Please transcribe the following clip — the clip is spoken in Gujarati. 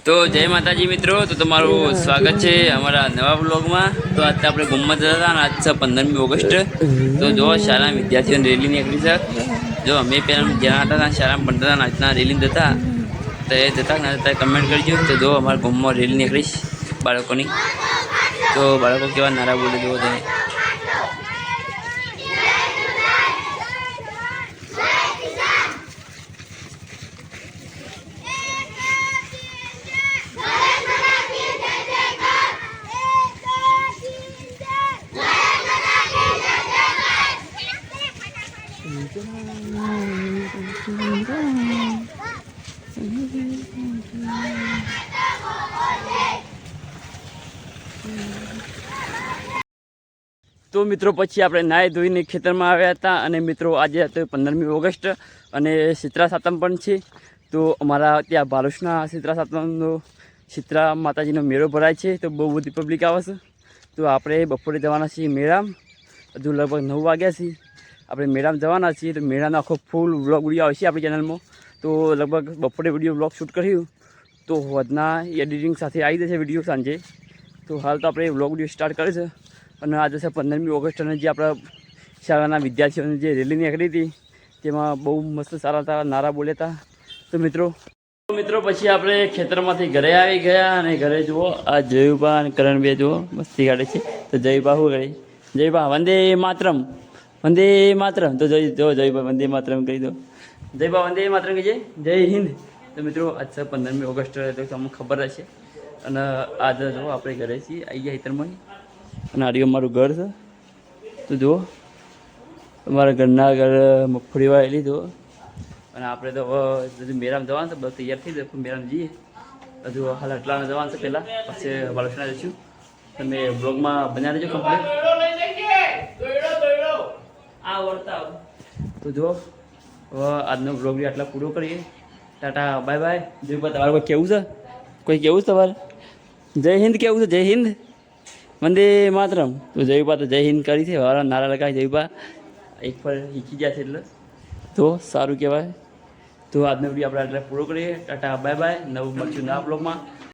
તો જય માતાજી મિત્રો, તો તમારું સ્વાગત છે અમારા નવા બ્લોગમાં। તો આજે આપણે ગુમ્મત જતા હતા અને આજ છે 15મી ઓગસ્ટ। તો જો શાળા વિદ્યાર્થીઓને રેલી નીકળી છે। જો અમે પહેલાં જ્યાં હતા શાળામાં ભણતા હતા આજના રેલી જતા તો એ જતા ના જતા કમેન્ટ કરજો। તો જો અમારા ગામમાં રેલી નીકળીશ બાળકોની, તો બાળકો કેવા નારા બોલે જુઓ તમે। તો મિત્રો પછી આપણે નાહી ધોઈને ખેતરમાં આવ્યા હતા અને મિત્રો આજે હતો 15મી ઓગસ્ટ અને શીતળા સાતમ પણ છે। તો અમારા ત્યાં ભાલુસના શીતળા સાતમનો શીતળા માતાજીનો મેળો ભરાય છે। તો બહુ બધી પબ્લિક આવે છે। તો આપણે બપોરે જવાના છીએ મેળામાં, હજુ લગભગ 9 વાગ્યા છે। આપણે મેળામાં જવાના છીએ, તો મેળાનો આખો ફૂલ વ્લોગ વિડીયો આવશે આપણી ચેનલમાં। તો લગભગ બપોરે વિડીયો વ્લોગ શૂટ કર્યું તો વધના એડિટિંગ સાથે આવી જશે વિડીયો સાંજે। તો હાલ તો આપણે વ્લોગ વિડીયો સ્ટાર્ટ કરે છે અને આજે છે 15મી ઓગસ્ટ અને જે આપણા શાળાના વિદ્યાર્થીઓની જે રેલી નીકળી હતી તેમાં બહુ મસ્ત સારા સારા નારા બોલ્યા હતા। તો મિત્રો પછી આપણે ખેતરમાંથી ઘરે આવી ગયા અને ઘરે જુઓ આ જયુબા અને કરણભાઈ જુઓ મસ્તી કાઢે છે। તો જયુબા શું કરે? જયુબા વંદે માતરમ, વંદે માતરમ। તો જો જયુબા વંદે માતરમ કહી દો, જયુબા વંદે માતરમ કહીએ, જય હિન્દ। તો મિત્રો આજ છે 15મી ઓગસ્ટ, તો તમને ખબર હશે અને આજે જો આપણે ઘરે છીએ આવી ગયા ખેતરમાં અને આડિયો મારું ઘર છે। તો જુઓ અમારા ઘરના ઘર મગફળી વાવેલી જુઓ અને આપણે તો હજુ મેળામાં જવાનું છે, બસ તૈયાર થઈ જાય મેળામાં જઈએ। હજુ હાલ અટલાને જવાનું છે પહેલાં, પછી બાળકના જઈશું। તમે બ્લોગમાં બન્યા રહેજો કમ્પ્લીટ। આ વળતા તો જુઓ હવે આજનો બ્લોગ આટલા પૂરો કરીએ। Tata bye bye. જો તમારે કોઈ કેવું છે? કોઈ કેવું છે તમારે? જય હિન્દ કેવું છે? જય હિન્દ, વંદે માતરમ। તો જયુબા તો જય હિન્દ કરી છે, વાળા નારા લગાવી જયુબા એક પર શીખી ગયા છે એટલે તો સારું કહેવાય। તો આજનો વિડીયો આપણે આટલા પૂરો કરીએ। ટાટા બાય બાય, નવું મળશું નવા બ્લોગમાં।